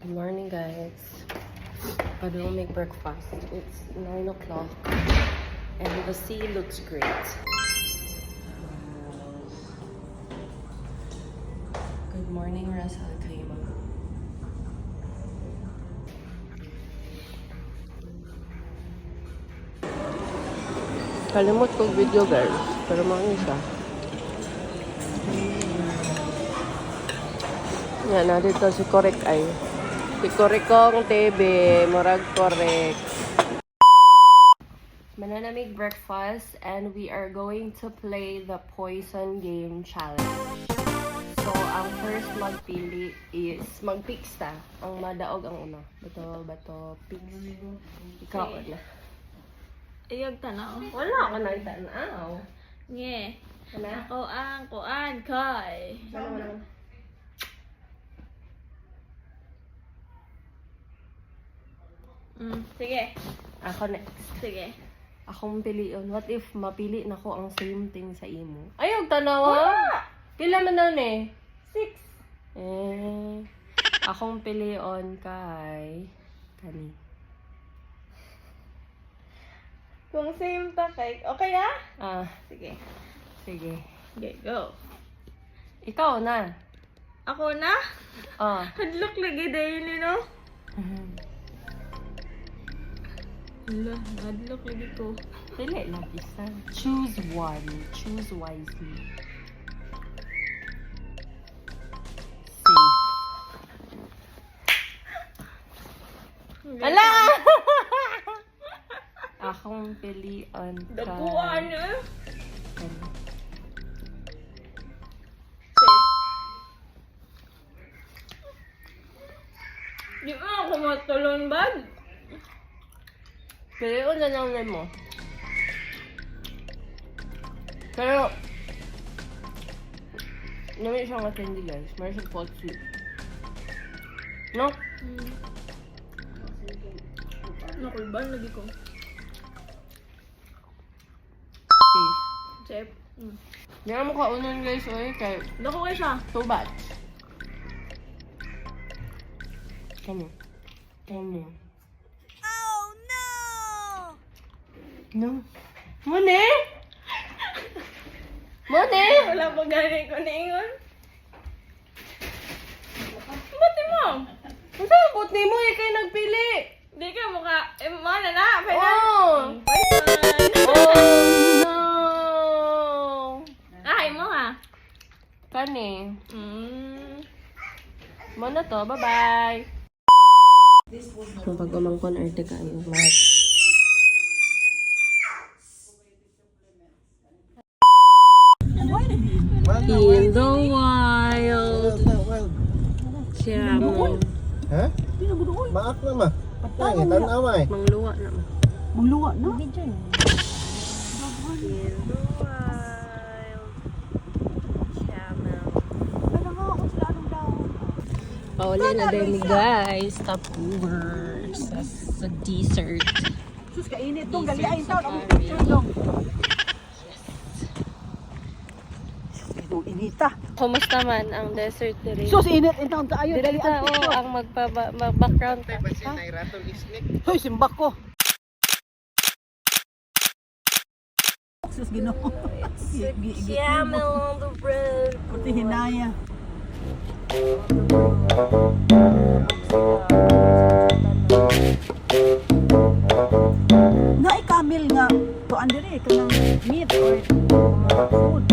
Good morning, guys. I don't make breakfast. It's 9 o'clock and the sea looks great. Good morning, Rasa Kaima. Kalimot kong video, guys. Pero mga siya. Yan na dito si Korek ay. Si Korekong TV, murag Korek. Mananamig breakfast and we are going to play the poison game challenge. So, ang first magpili is mag-picks ta. Ang madaog ang una. Bato, picks. Ikaw na. Iyag tanaw. Wala ka na tanaw. Nge. Ano? Ako ang kuan kay. Ano? Sige. Ako next. Sige. Akong pilion. What if mapili na ko ang same thing sa imo? Ayog tanaw ha? Pila man na ni? 6. Akong pilion kay kani. Kung same ta kay. Okay ah? Sige. Okay, go. Ikaw na. Ako na? Hadlok lagi dahil no? Hala, hadlok lagi ko. Pili lang isa. Choose one. Choose wisely. Safe. Hala! Akong pilion kay... Dakuan eh. Kani. Safe. Di ba ako matulon bag? Pilion na lang mo. Pero, namin siyang attendee guys. Meron siyang fall sleep. No? Nakulban lagi ko. Safe. Safe. Di na mo kaunan guys, oy. Kay Dako kayo siya. too bad. Kani. Oh no! No. Mone? Mone? Wala pa gani ko niingon. Buti mo! Ang sabot ni mo, ikay nagpili. Di ka mukha, mana na, pwede. Oh! Poison! Oh no! Ay mo ha. Kani. Mm. Mo na to, bye-bye. Kung pag umangkon arte ka yung lahat. In the wild. Siya mo. Ha? Maak na ma. Ay, tanaw ay. Mangluwa na mo. Muluwa, no? In the wild. Siya mo. Pauli na din ni guys. Stopover sa dessert. Sus, kainit tong galiain Dessert tao. Ang safari. picture dong. Itong inita. Kumusta man ang desert diri? Sus, init intang tayo. Dili ta ang mag-background pa. Hoy, simbak ko. Sus, ginoo. Camel on the road. Puti hinaya. Na camel nga to andere kanang meat or food.